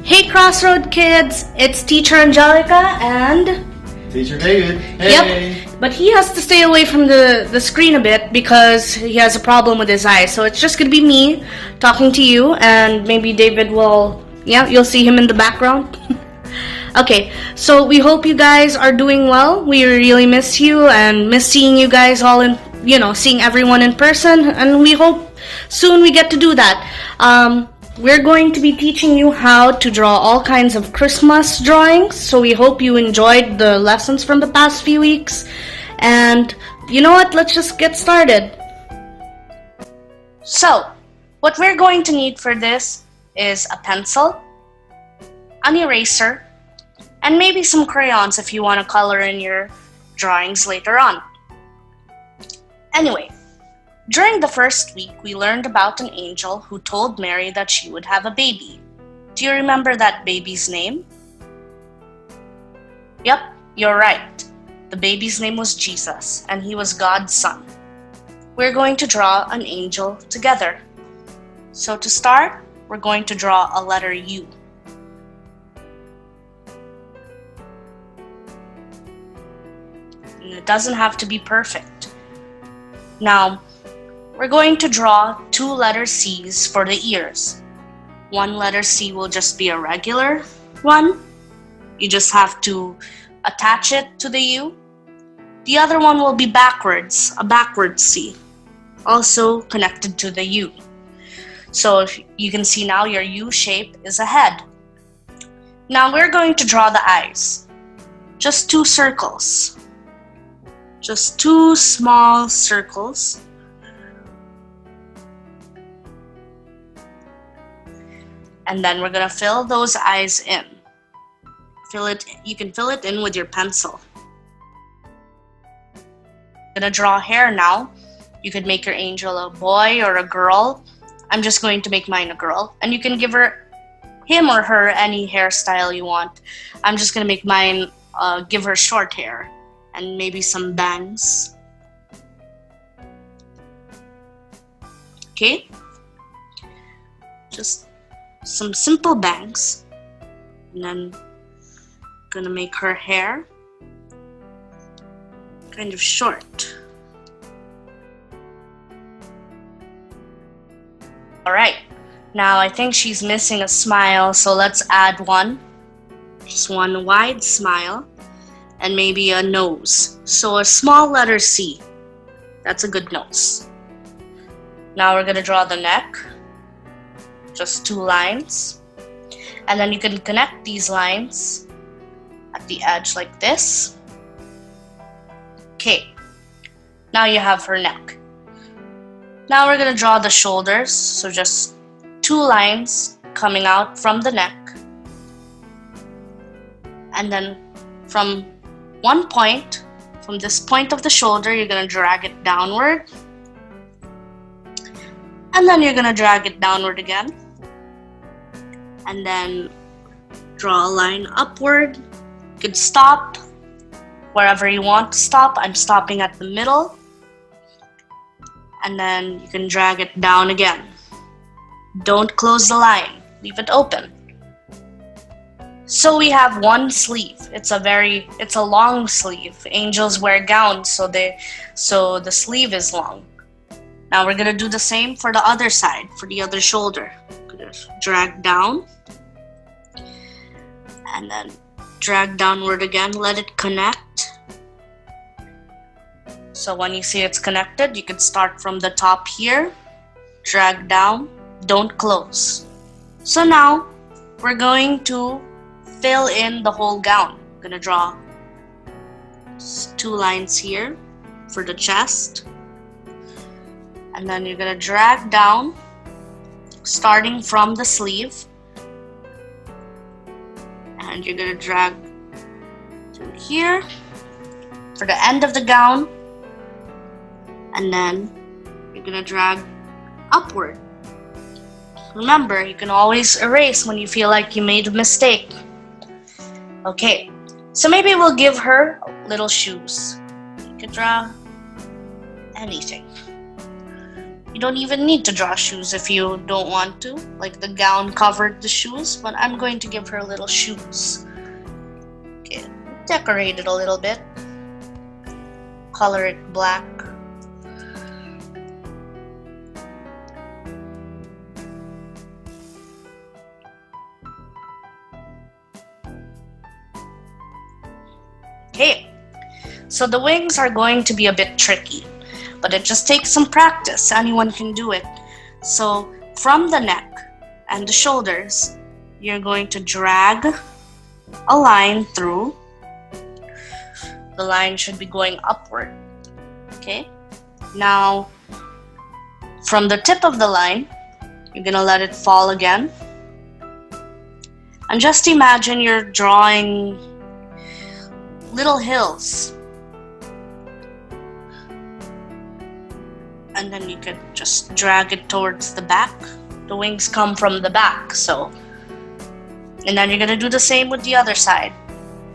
Hey Crossroad kids, it's Teacher Angelica and... Teacher David. Hey. Yep, but he has to stay away from the screen a bit because he has a problem with his eyes. So it's just going to be me talking to you, and maybe David will... Yeah, you'll see him in the background. Okay, so we hope you guys are doing well. We really miss you and miss seeing you guys all in... seeing everyone in person, and we hope soon we get to do that. We're going to be teaching you how to draw all kinds of Christmas drawings, so we hope you enjoyed the lessons from the past few weeks. And you know what? Let's just get started. So, what we're going to need for this is a pencil, an eraser, and maybe some crayons if you want to color in your drawings later on. Anyway, during the first week, we learned about an angel who told Mary that she would have a baby. Do you remember that baby's name? Yep, you're right. The baby's name was Jesus, and he was God's son. We're going to draw an angel together. So to start, we're going to draw a letter U. And it doesn't have to be perfect. Now, we're going to draw two letter C's for the ears. One letter C will just be a regular one. You just have to attach it to the U. The other one will be backwards, a backwards C, also connected to the U. So you can see now your U shape is a head. Now we're going to draw the eyes. Just two circles. Just two small circles. And then we're going to fill those eyes in. You can fill it in with your pencil. I'm going to draw hair now. You could make your angel a boy or a girl. I'm just going to make mine a girl. And you can give him or her any hairstyle you want. I'm just going to make mine, give her short hair and maybe some bangs. Okay? Just some simple bangs, and then gonna make her hair kind of short. Alright, now I think she's missing a smile, so let's add one. Just one wide smile, and maybe a nose. So a small letter C. That's a good nose. Now we're gonna draw the neck. Just two lines, and then you can connect these lines at the edge like this. Okay, now you have her neck. Now we're going to draw the shoulders, so just two lines coming out from the neck, and then from one point, from this point of the shoulder, you're going to drag it downward. And then you're going to drag it downward again. And then draw a line upward. You could stop wherever you want to stop. I'm stopping at the middle. And then you can drag it down again. Don't close the line. Leave it open. So we have one sleeve. It's a long sleeve. Angels wear gowns, so the sleeve is long. Now we're gonna do the same for the other side, for the other shoulder. Gonna drag down, and then drag downward again, let it connect. So when you see it's connected, you can start from the top here, drag down, don't close. So now we're going to fill in the whole gown. I'm gonna draw two lines here for the chest. And then you're gonna drag down, starting from the sleeve. And you're gonna drag to here for the end of the gown. And then you're gonna drag upward. Remember, you can always erase when you feel like you made a mistake. Okay, so maybe we'll give her little shoes. You could draw anything. You don't even need to draw shoes if you don't want to. Like the gown covered the shoes, but I'm going to give her little shoes. Okay, decorate it a little bit. Color it black. Okay, so the wings are going to be a bit tricky, but it just takes some practice. Anyone can do it. So from the neck and the shoulders, you're going to drag a line through. The line should be going upward. Okay, now from the tip of the line, you're gonna let it fall again. And just imagine you're drawing little hills. And then you could just drag it towards the back. The wings come from the back, so. And then you're gonna do the same with the other side.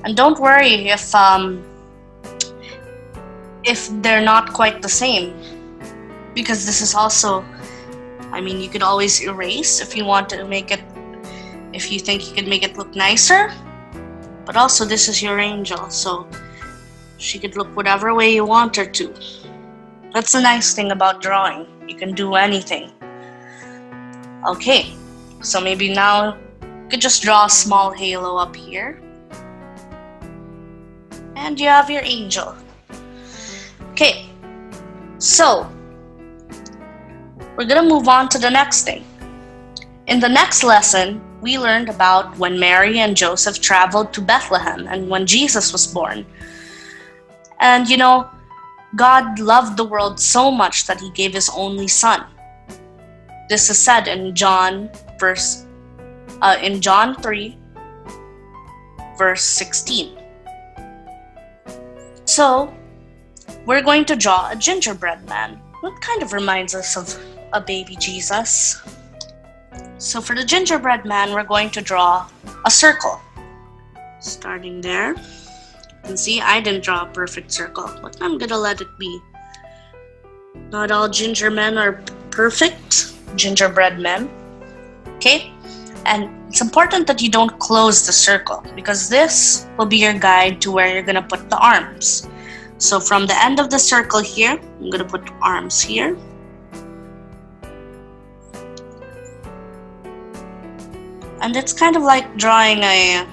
And don't worry if they're not quite the same, because this is also, you could always erase if you want to make it, if you think you could make it look nicer. But also this is your angel, so she could look whatever way you want her to. That's the nice thing about drawing. You can do anything. Okay, so maybe now you could just draw a small halo up here. And you have your angel. Okay, so we're gonna move on to the next thing. In the next lesson, we learned about when Mary and Joseph traveled to Bethlehem and when Jesus was born. And God loved the world so much that he gave his only son. This is said in John 3, verse 16. So, we're going to draw a gingerbread man. What kind of reminds us of a baby Jesus? So for the gingerbread man, we're going to draw a circle. Starting there. You can see I didn't draw a perfect circle, but I'm gonna let it be. Not all ginger men are perfect gingerbread men. Okay? And it's important that you don't close the circle, because this will be your guide to where you're gonna put the arms. So from the end of the circle here, I'm gonna put arms here. And it's kind of like drawing a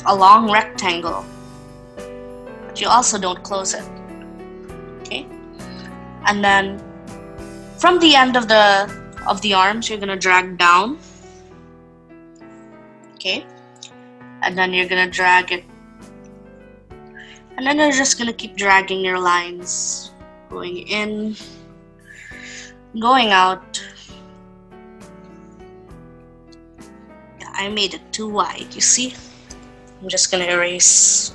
long rectangle, but you also don't close it. Okay? And then from the end of the arms, you're gonna drag down. Okay? And then you're gonna drag it. And then you're just gonna keep dragging your lines, going in, going out. Yeah, I made it too wide, you see? I'm just gonna erase.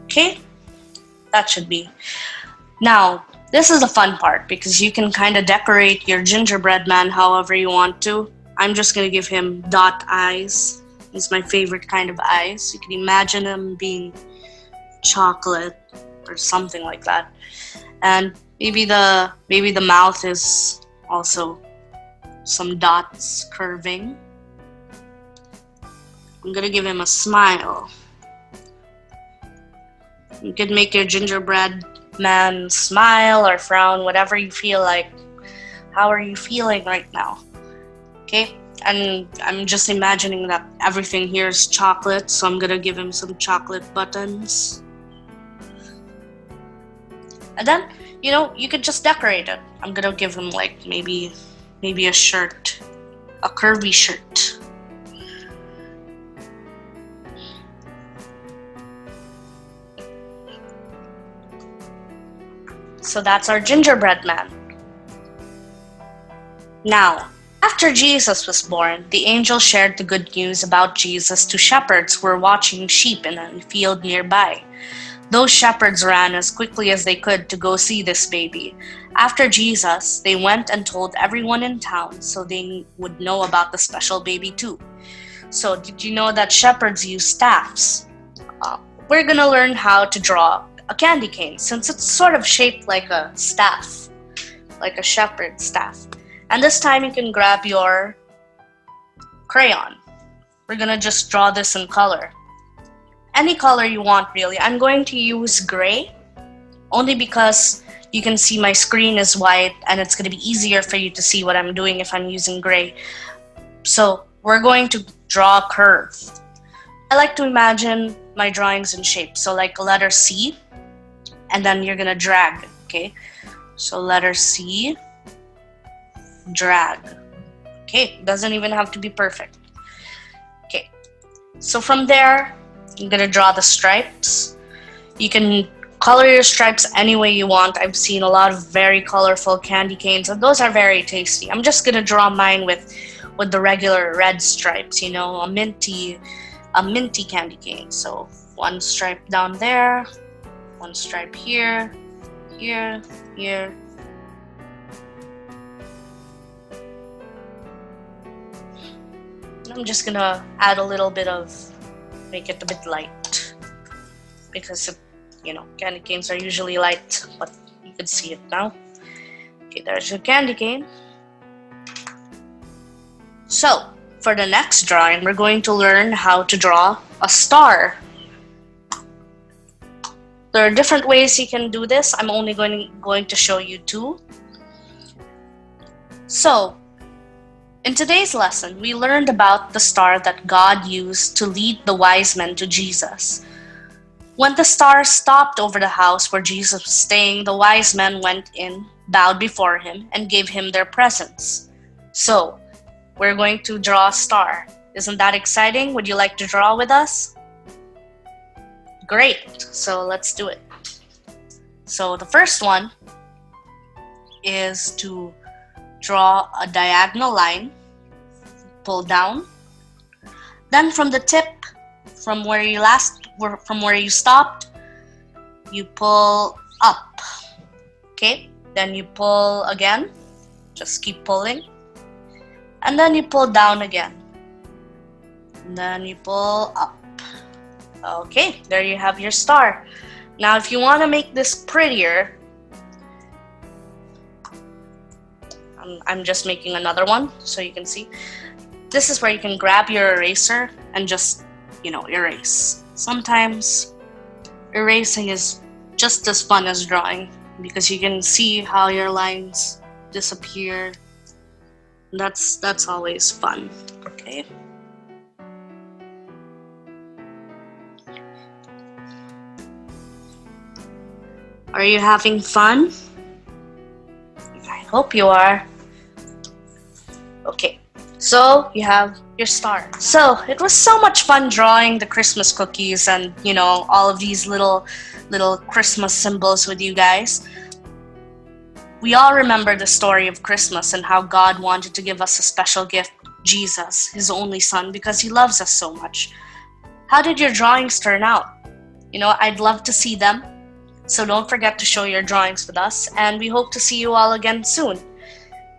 Okay? That should be. Now, this is the fun part, because you can kind of decorate your gingerbread man however you want to. I'm just gonna give him dot eyes. It's my favorite kind of eyes. You can imagine them being chocolate or something like that. And maybe the mouth is also some dots curving. I'm gonna give him a smile. You could make your gingerbread man smile or frown, whatever you feel like. How are you feeling right now? Okay? And I'm just imagining that everything here is chocolate, so I'm gonna give him some chocolate buttons. And then, you could just decorate it. I'm gonna give him like maybe a shirt, a curvy shirt. So that's our gingerbread man. Now, after Jesus was born, the angel shared the good news about Jesus to shepherds who were watching sheep in a field nearby. Those shepherds ran as quickly as they could to go see this baby. After Jesus, they went and told everyone in town so they would know about the special baby too. So, did you know that shepherds use staffs? We're gonna learn how to draw a candy cane, since it's sort of shaped like a staff, like a shepherd's staff. And this time you can grab your crayon. We're gonna just draw this in color. Any color you want, really. I'm going to use gray, only because you can see my screen is white and it's gonna be easier for you to see what I'm doing if I'm using gray. So we're going to draw a curve. I like to imagine my drawings in shape. So like a letter C, and then you're gonna drag, okay? So letter C, drag. Okay, doesn't even have to be perfect. Okay, so from there, I'm gonna draw the stripes. You can color your stripes any way you want. I've seen a lot of very colorful candy canes, and those are very tasty. I'm just gonna draw mine with the regular red stripes, you know, a minty candy cane. So one stripe down there, one stripe here, here, here. I'm just gonna add a little bit of, make it a bit light, because you know, candy canes are usually light, but you can see it now. Okay, there's your candy cane. So for the next drawing, we're going to learn how to draw a star. There are different ways you can do this. I'm only going to show you two. So in today's lesson, we learned about the star that God used to lead the wise men to Jesus. When the star stopped over the house where Jesus was staying, the wise men went in, bowed before him, and gave him their presents. So, we're going to draw a star. Isn't that exciting? Would you like to draw with us? Great, so let's do it. So the first one is to draw a diagonal line, pull down. Then from the tip, from where you stopped, you pull up. Okay, then you pull again, just keep pulling. And then you pull down again. And then you pull up. Okay, there you have your star. Now if you want to make this prettier, I'm just making another one so you can see. This is where you can grab your eraser and just, you know, erase. Sometimes erasing is just as fun as drawing, because you can see how your lines disappear. That's always fun. Okay. Are you having fun? I hope you are. Okay, so you have your star. So it was so much fun drawing the Christmas cookies and, you know, all of these little Christmas symbols with you guys. We all remember the story of Christmas and how God wanted to give us a special gift, Jesus, his only son, because he loves us so much. How did your drawings turn out? You know, I'd love to see them. So don't forget to show your drawings with us, and we hope to see you all again soon.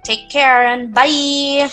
Take care and bye!